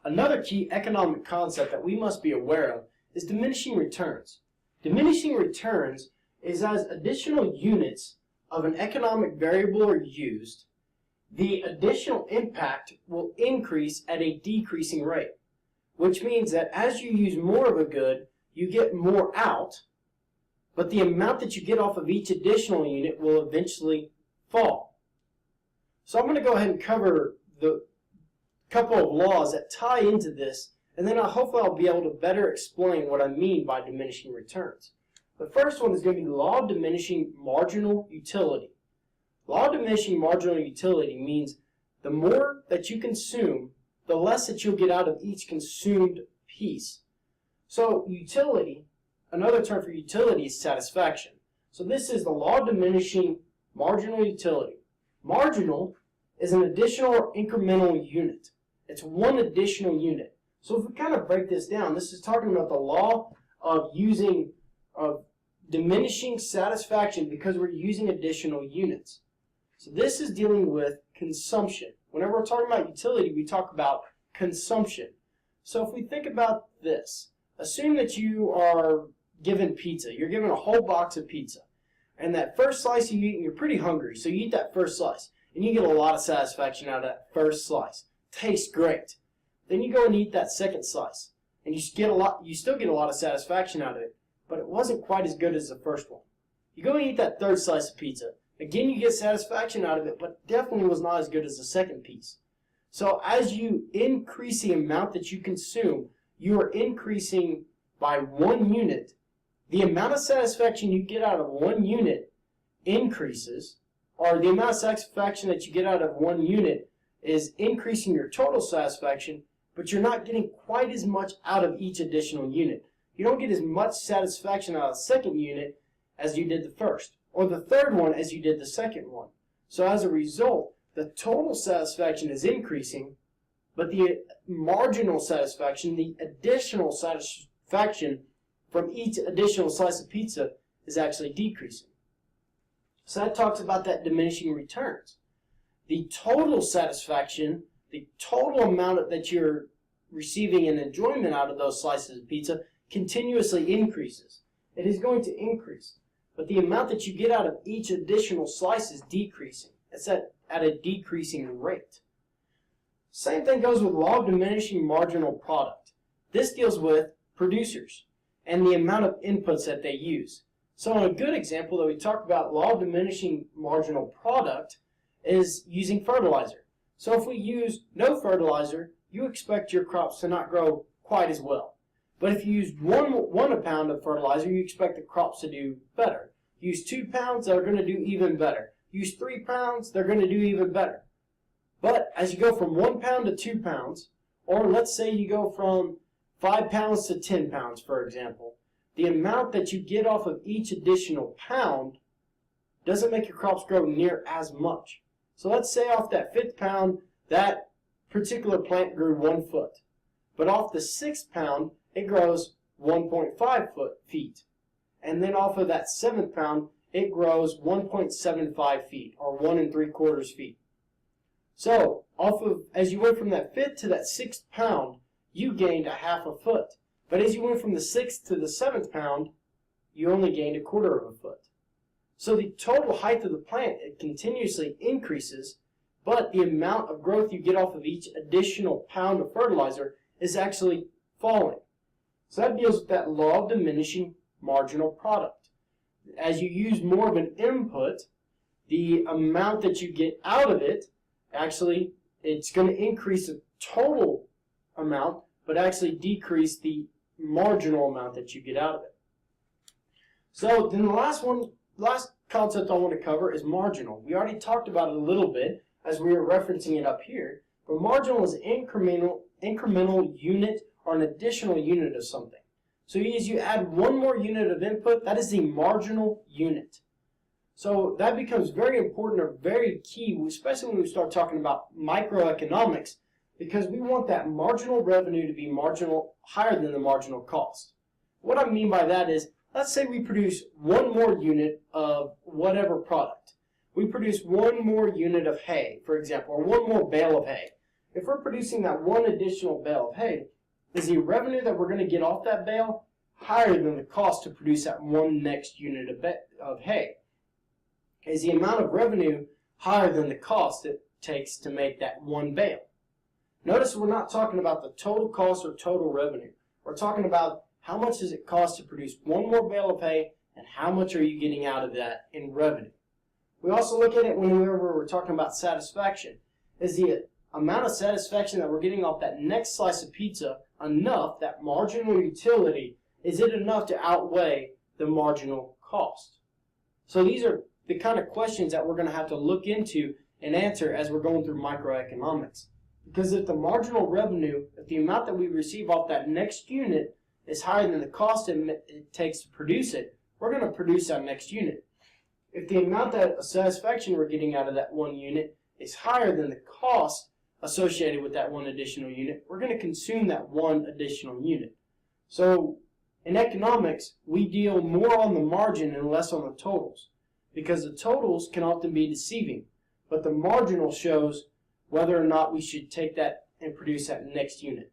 Another key economic concept that we must be aware of is diminishing returns. Diminishing returns is as additional units of an economic variable are used, the additional impact will increase at a decreasing rate, which means that as you use more of a good, you get more out, but the amount that you get off of each additional unit will eventually fall. So I'm going to go ahead and cover the couple of laws that tie into this, and then hopefully I'll be able to better explain what I mean by diminishing returns. The first one is going to be the law of diminishing marginal utility. Law of diminishing marginal utility means the more that you consume, the less that you'll get out of each consumed piece. So utility, another term for utility is satisfaction. So this is the law of diminishing marginal utility. Marginal is an additional or incremental unit. It's one additional unit. So if we kind of break this down, this is talking about the law of diminishing satisfaction because we're using additional units. So this is dealing with consumption. Whenever we're talking about utility, we talk about consumption. So if we think about this, assume that you are given pizza. You're given a whole box of pizza. And that first slice you eat, and you're pretty hungry, so you eat that first slice. And you get a lot of satisfaction out of that first slice. Tastes great. Then you go and eat that second slice. And you still get a lot of satisfaction out of it, but it wasn't quite as good as the first one. You go and eat that third slice of pizza. Again, you get satisfaction out of it, but definitely was not as good as the second piece. So as you increase the amount that you consume, you are increasing by 1 unit. The amount of satisfaction you get out of 1 unit increases, or the amount of satisfaction that you get out of 1 unit is increasing your total satisfaction, but you're not getting quite as much out of each additional unit. You don't get as much satisfaction out of the second unit as you did the first, or the third one as you did the second one. So as a result, the total satisfaction is increasing, but the marginal satisfaction, the additional satisfaction from each additional slice of pizza is actually decreasing. So that talks about that diminishing returns. The total satisfaction, the total amount that you're receiving in enjoyment out of those slices of pizza continuously increases. It is going to increase, but the amount that you get out of each additional slice is decreasing. It's at a decreasing rate. Same thing goes with law of diminishing marginal product. This deals with producers and the amount of inputs that they use. So a good example that we talked about law of diminishing marginal product is using fertilizer. So if we use no fertilizer, you expect your crops to not grow quite as well. But if you use one pound of fertilizer, you expect the crops to do better. Use 2 pounds, they're going to do even better. Use 3 pounds, they're going to do even better. But as you go from 1 pound to 2 pounds, or let's say you go from 5 pounds to 10 pounds, for example, the amount that you get off of each additional pound doesn't make your crops grow near as much. So let's say off that 5th pound, that particular plant grew 1 foot. But off the 6th pound, it grows 1.5 feet. And then off of that 7th pound, it grows 1.75 feet, or 1 3/4 feet. So, as you went from that 5th to that 6th pound, you gained a 1/2 foot. But as you went from the 6th to the 7th pound, you only gained 1/4 foot. So the total height of the plant, it continuously increases, but the amount of growth you get off of each additional pound of fertilizer is actually falling. So that deals with that law of diminishing marginal product. As you use more of an input, the amount that you get out of it, actually, it's going to increase the total amount, but actually decrease the marginal amount that you get out of it. So then the last concept I want to cover is marginal. We already talked about it a little bit as we were referencing it up here, but marginal is an incremental unit or an additional unit of something. So as you add 1 more unit of input, that is the marginal unit. So that becomes very important or very key, especially when we start talking about microeconomics, because we want that marginal revenue to be higher than the marginal cost. What I mean by that is, let's say we produce 1 more unit of whatever product. We produce 1 more unit of hay, for example, or 1 more bale of hay. if we're producing that one additional bale of hay, is the revenue that we're going to get off that bale higher than the cost to produce that one next unit of hay? Is the amount of revenue higher than the cost it takes to make that one bale? Notice we're not talking about the total cost or total revenue. We're talking about how much does it cost to produce one more bale of hay and how much are you getting out of that in revenue. We also look at it whenever we're talking about satisfaction. Is the amount of satisfaction that we're getting off that next slice of pizza enough, that marginal utility, is it enough to outweigh the marginal cost? So these are the kind of questions that we're going to have to look into and answer as we're going through microeconomics. Because if the marginal revenue, if the amount that we receive off that next unit is higher than the cost it takes to produce it, we're going to produce that next unit. If the amount of satisfaction we're getting out of that one unit is higher than the cost associated with that one additional unit, we're going to consume that one additional unit. So in economics, we deal more on the margin and less on the totals, because the totals can often be deceiving, but the marginal shows whether or not we should take that and produce that next unit.